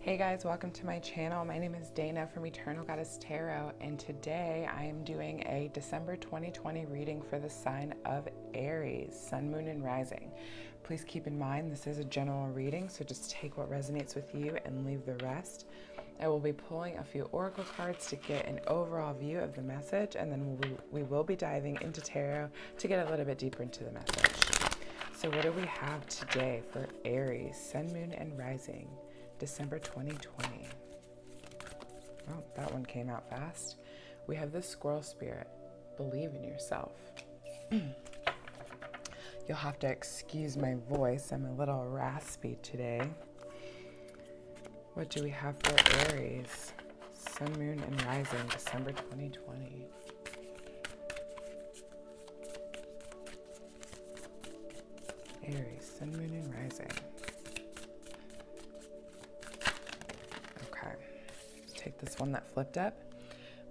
Hey guys, welcome to my channel. My name is Dana from Eternal Goddess Tarot, and today I am doing a December 2020 reading for the sign of Aries, Sun, Moon, and Rising. Please keep in mind this is a general reading, so just take what resonates with you and leave the rest. I will be pulling a few oracle cards to get an overall view of the message, and then we will be diving into tarot to get a little bit deeper into the message. So what do we have today for Aries, Sun, Moon, and Rising? December 2020. Oh, that one came out fast. We have the Squirrel Spirit. Believe in yourself. You'll have to excuse my voice. I'm a little raspy today. What do we have for Aries? Sun, Moon, and Rising, December 2020. Aries, Sun, Moon, and Rising. Take this one that flipped up.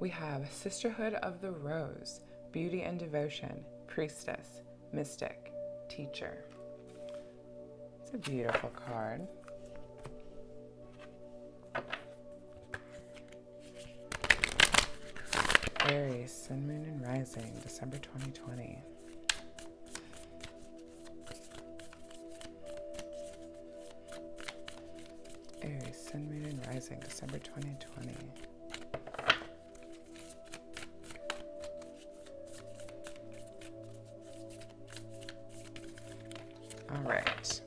We have Sisterhood of the Rose, Beauty and Devotion, Priestess, Mystic, Teacher. It's a beautiful card. Aries, Sun, Moon, and Rising, December 2020. Aries, Sun, Moon, and Rising, December 2020. All right.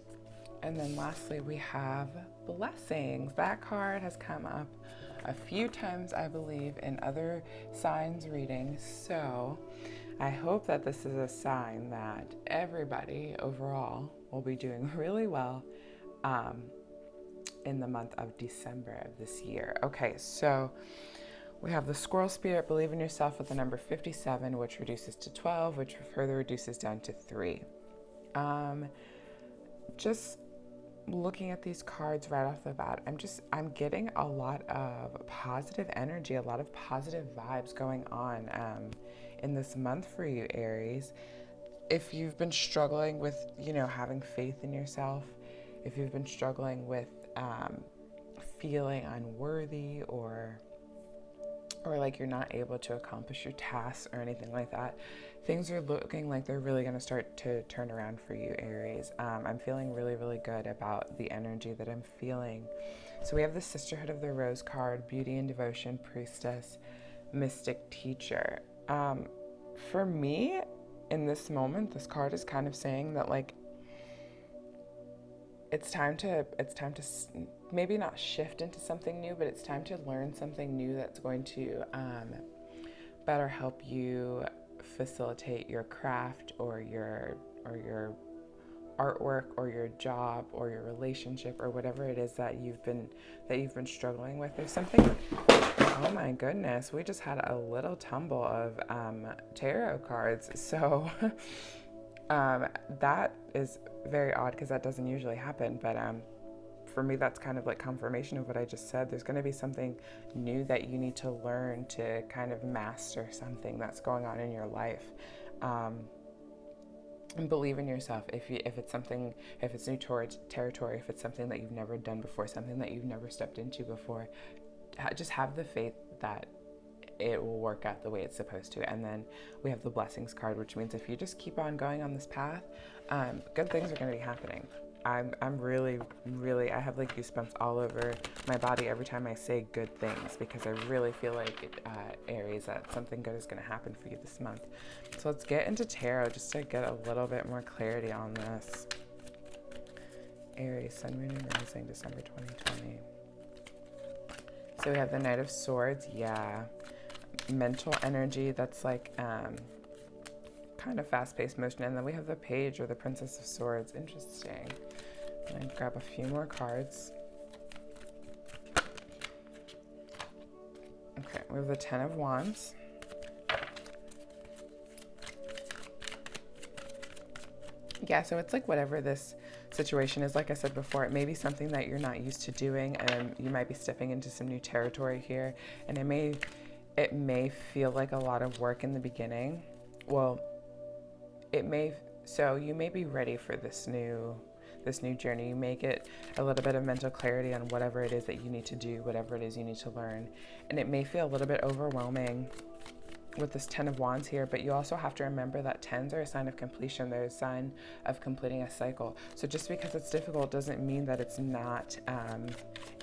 And then lastly, we have Blessings. That card has come up a few times, I believe, in other signs readings. So I hope that this is a sign that everybody overall will be doing really well in the month of December of this year. Okay, so we have the Squirrel Spirit, believe in yourself, with the number 57, which reduces to 12, which further reduces down to 3. Just looking at these cards right off the bat, I'm getting a lot of positive energy, a lot of positive vibes going on in this month for you, Aries. If you've been struggling with, having faith in yourself, if you've been struggling with feeling unworthy or like you're not able to accomplish your tasks or anything like that, things are looking like they're really going to start to turn around for you, Aries. I'm feeling really, really good about the energy that I'm feeling. So we have the Sisterhood of the Rose card, Beauty and Devotion, Priestess, Mystic, Teacher. For me, in this moment, this card is kind of saying that, like, it's time to maybe not shift into something new, but it's time to learn something new that's going to better help you facilitate your craft or your artwork or your job or your relationship or whatever it is that you've been struggling with. There's something. Oh my goodness, we just had a little tumble of tarot cards. So that is very odd because that doesn't usually happen, but for me that's kind of like confirmation of what I just said. There's going to be something new that you need to learn to kind of master something that's going on in your life, and believe in yourself. If it's new territory, if it's something that you've never done before, something that you've never stepped into before, just have the faith that it will work out the way it's supposed to. And then we have the Blessings card, which means if you just keep on going on this path, good things are going to be happening. I'm really, I have like goosebumps all over my body every time I say good things, because I really feel like, Aries, that something good is going to happen for you this month. So let's get into tarot just to get a little bit more clarity on this. Aries, Sun, Moon, and Rising, December 2020. So we have the Knight of Swords. Yeah. Mental energy that's like kind of fast-paced motion. And then we have the Page, or the Princess of Swords. Interesting. I'm going to grab a few more cards. Okay, we have the Ten of Wands. Yeah, so it's like whatever this situation is, like I said before, it may be something that you're not used to doing, and you might be stepping into some new territory here, and it may feel like a lot of work in the beginning. Well, so you may be ready for this new this new journey. You may get a little bit of mental clarity on whatever it is that you need to do, whatever it is you need to learn. And it may feel a little bit overwhelming with this 10 of Wands here, but you also have to remember that 10s are a sign of completion. They're a sign of completing a cycle. So just because it's difficult doesn't mean that it's not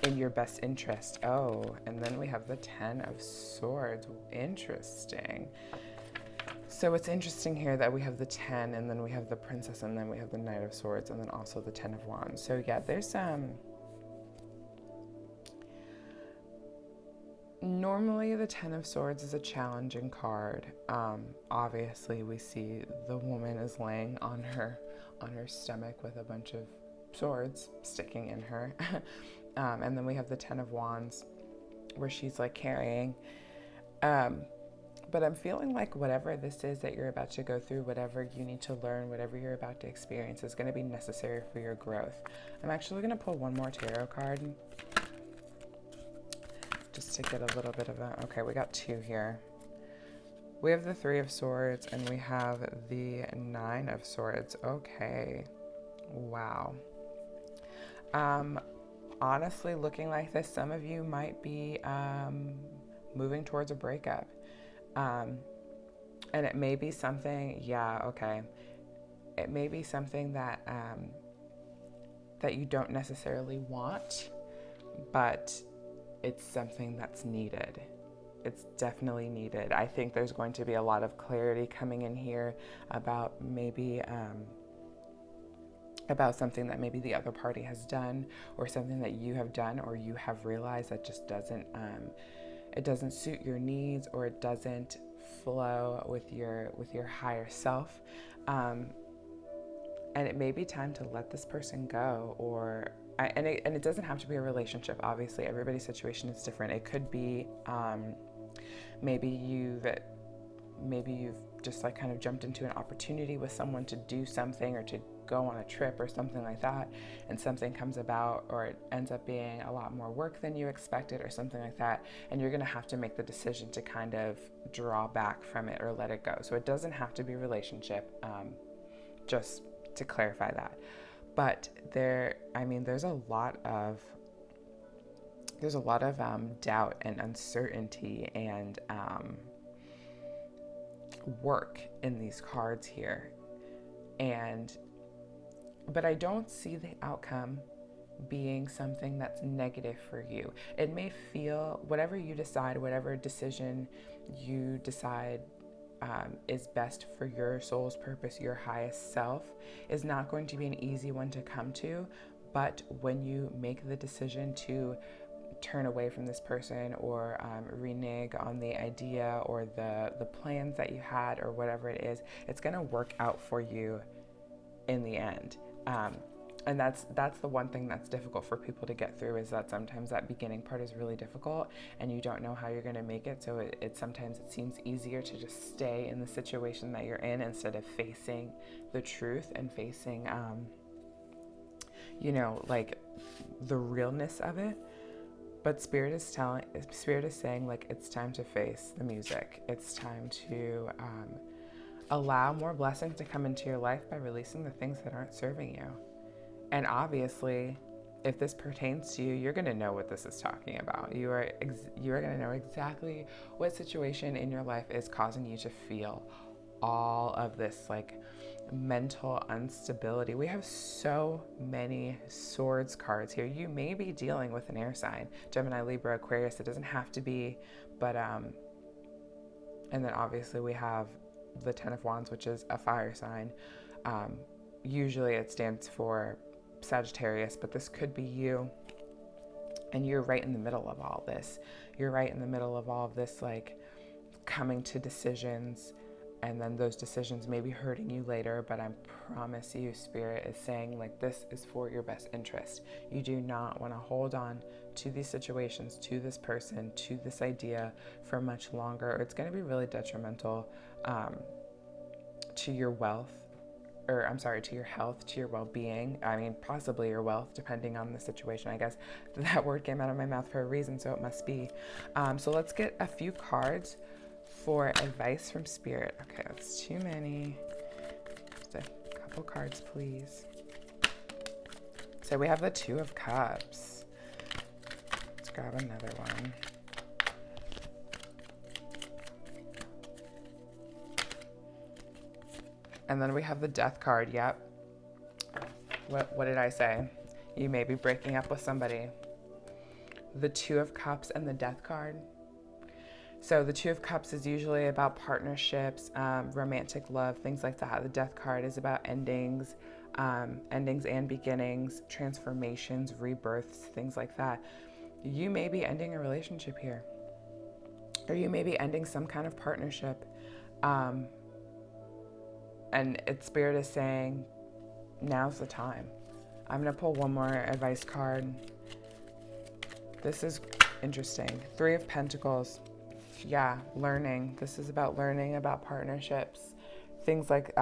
in your best interest. Oh, and then we have the 10 of Swords. Interesting. So it's interesting here that we have the 10, and then we have the Princess, and then we have the Knight of Swords, and then also the 10 of Wands. So yeah, there's normally the 10 of Swords is a challenging card. Obviously we see the woman is laying on her stomach with a bunch of swords sticking in her. And then we have the 10 of Wands where she's like carrying. But I'm feeling like whatever this is that you're about to go through, whatever you need to learn, whatever you're about to experience is going to be necessary for your growth. I'm actually going to pull one more tarot card just to get a little bit of a, okay, we got 2 here. We have the 3 of Swords and we have the 9 of Swords. Okay. Wow. Honestly, looking like this, some of you might be moving towards a breakup. And it may be something, yeah, okay. It may be something that that you don't necessarily want, but it's something that's needed. It's definitely needed. I think there's going to be a lot of clarity coming in here about maybe about something that maybe the other party has done, or something that you have done or you have realized that just doesn't it doesn't suit your needs, or it doesn't flow with your higher self. And it may be time to let this person go, and it doesn't have to be a relationship. Obviously, everybody's situation is different. It could be maybe you've just like kind of jumped into an opportunity with someone to do something or to go on a trip or something like that, and something comes about, or it ends up being a lot more work than you expected or something like that, and you're going to have to make the decision to kind of draw back from it or let it go. So it doesn't have to be a relationship, just to clarify that. But there's a lot of doubt and uncertainty and work in these cards here, but I don't see the outcome being something that's negative for you. It may feel, whatever you decide, whatever decision you decide is best for your soul's purpose, your highest self, is not going to be an easy one to come to. But when you make the decision to turn away from this person, or renege on the idea or the plans that you had, or whatever it is, it's going to work out for you in the end. And that's the one thing that's difficult for people to get through, is that sometimes that beginning part is really difficult and you don't know how you're going to make it. So it sometimes it seems easier to just stay in the situation that you're in, instead of facing the truth and facing like the realness of it. But Spirit is saying, like, it's time to face the music. It's time to allow more blessings to come into your life by releasing the things that aren't serving you. And obviously, if this pertains to you, you're going to know what this is talking about. You are going to know exactly what situation in your life is causing you to feel all of this, like, mental instability. We have so many swords cards here. You may be dealing with an air sign, Gemini, Libra, Aquarius. It doesn't have to be, but and then obviously we have the 10 of Wands, which is a fire sign. Usually it stands for Sagittarius, but this could be you, and you're right in the middle of all this. You're right in the middle of all of this, like, coming to decisions, and then those decisions may be hurting you later, but I promise you, Spirit is saying, like, this is for your best interest. You do not want to hold on to these situations, to this person, to this idea for much longer, or it's going to be really detrimental to your wealth, or I'm sorry, to your health, to your well-being. I mean, possibly your wealth, depending on the situation. I guess that word came out of my mouth for a reason, so it must be. So let's get a few cards for advice from Spirit. Okay, that's too many. Just a couple cards, please. So we have the Two of Cups. Let's grab another one. And then we have the Death card. Yep. What did I say? You may be breaking up with somebody. The Two of Cups and the Death card. So the Two of Cups is usually about partnerships, romantic love, things like that. The Death card is about endings, endings and beginnings, transformations, rebirths, things like that. You may be ending a relationship here, or you may be ending some kind of partnership. And Spirit is saying, now's the time. I'm going to pull one more advice card. This is interesting. Three of Pentacles. Yeah, learning. This is about learning about partnerships. Things like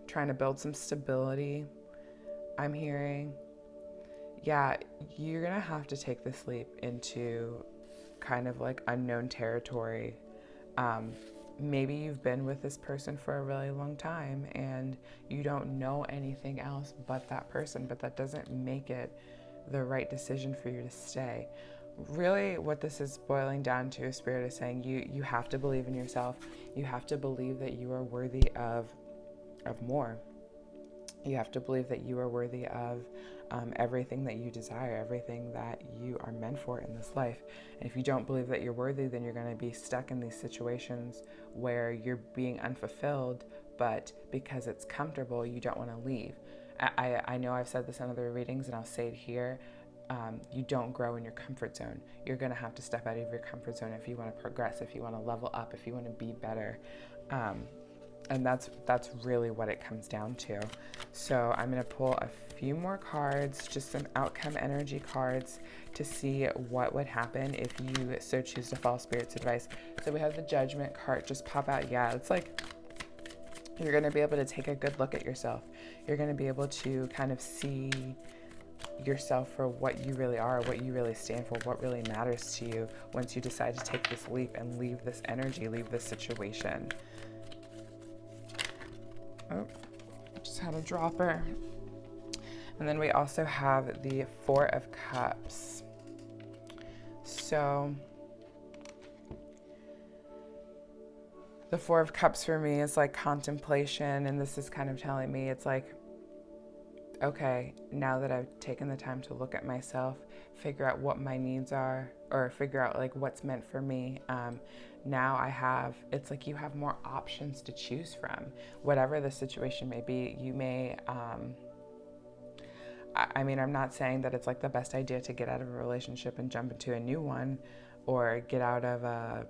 trying to build some stability, I'm hearing. Yeah, you're going to have to take this leap into kind of like unknown territory. Maybe you've been with this person for a really long time and you don't know anything else but that person, but that doesn't make it the right decision for you to stay. Really, what this is boiling down to, Spirit is saying you have to believe in yourself. You have to believe that you are worthy of more. You have to believe that you are worthy of everything that you desire, everything that you are meant for in this life. And if you don't believe that you're worthy, then you're going to be stuck in these situations where you're being unfulfilled, but because it's comfortable, you don't want to leave. I know I've said this in other readings, and I'll say it here. You don't grow in your comfort zone. You're going to have to step out of your comfort zone if you want to progress, if you want to level up, if you want to be better. And that's really what it comes down to. So I'm going to pull a few more cards, just some outcome energy cards, to see what would happen if you so choose to follow Spirit's advice. So we have the Judgment card just pop out. Yeah, it's like you're going to be able to take a good look at yourself. You're going to be able to kind of see yourself for what you really are, what you really stand for, what really matters to you once you decide to take this leap and leave this energy, leave this situation. Oh, just had a dropper. And then we also have the Four of Cups. So the Four of Cups for me is like contemplation, and this is kind of telling me it's like, okay, now that I've taken the time to look at myself, figure out what my needs are, or figure out like what's meant for me, now it's like you have more options to choose from. Whatever the situation may be, you may, I mean, I'm not saying that it's like the best idea to get out of a relationship and jump into a new one, or get out of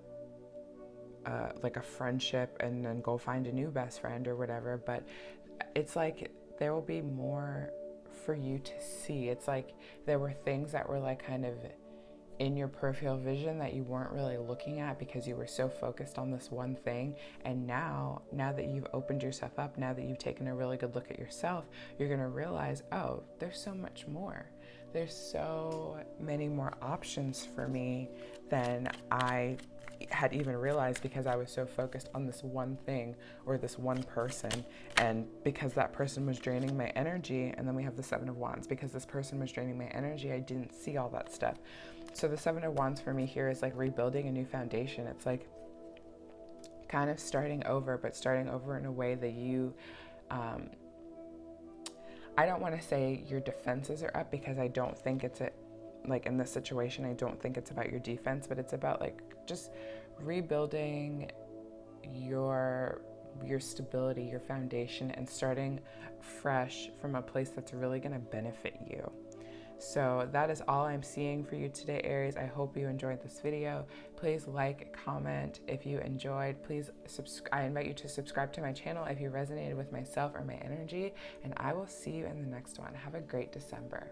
like a friendship and then go find a new best friend or whatever, but it's like there will be more for you to see. It's like there were things that were like kind of in your peripheral vision that you weren't really looking at because you were so focused on this one thing. And now that you've opened yourself up, now that you've taken a really good look at yourself, you're going to realize, oh, there's so much more. There's so many more options for me than I had even realized, because I was so focused on this one thing or this one person, and because that person was draining my energy. And then we have the Seven of Wands. Because this person was draining my energy, I didn't see all that stuff. So the Seven of Wands for me here is like rebuilding a new foundation. It's like kind of starting over, but starting over in a way that you, I don't want to say your defenses are up, because I don't think it's like in this situation, I don't think it's about your defense, but it's about like just rebuilding your stability, your foundation, and starting fresh from a place that's really going to benefit you. So that is all I'm seeing for you today, Aries. I hope you enjoyed this video. Please like, comment if you enjoyed. Please I invite you to subscribe to my channel if you resonated with myself or my energy, and I will see you in the next one. Have a great December.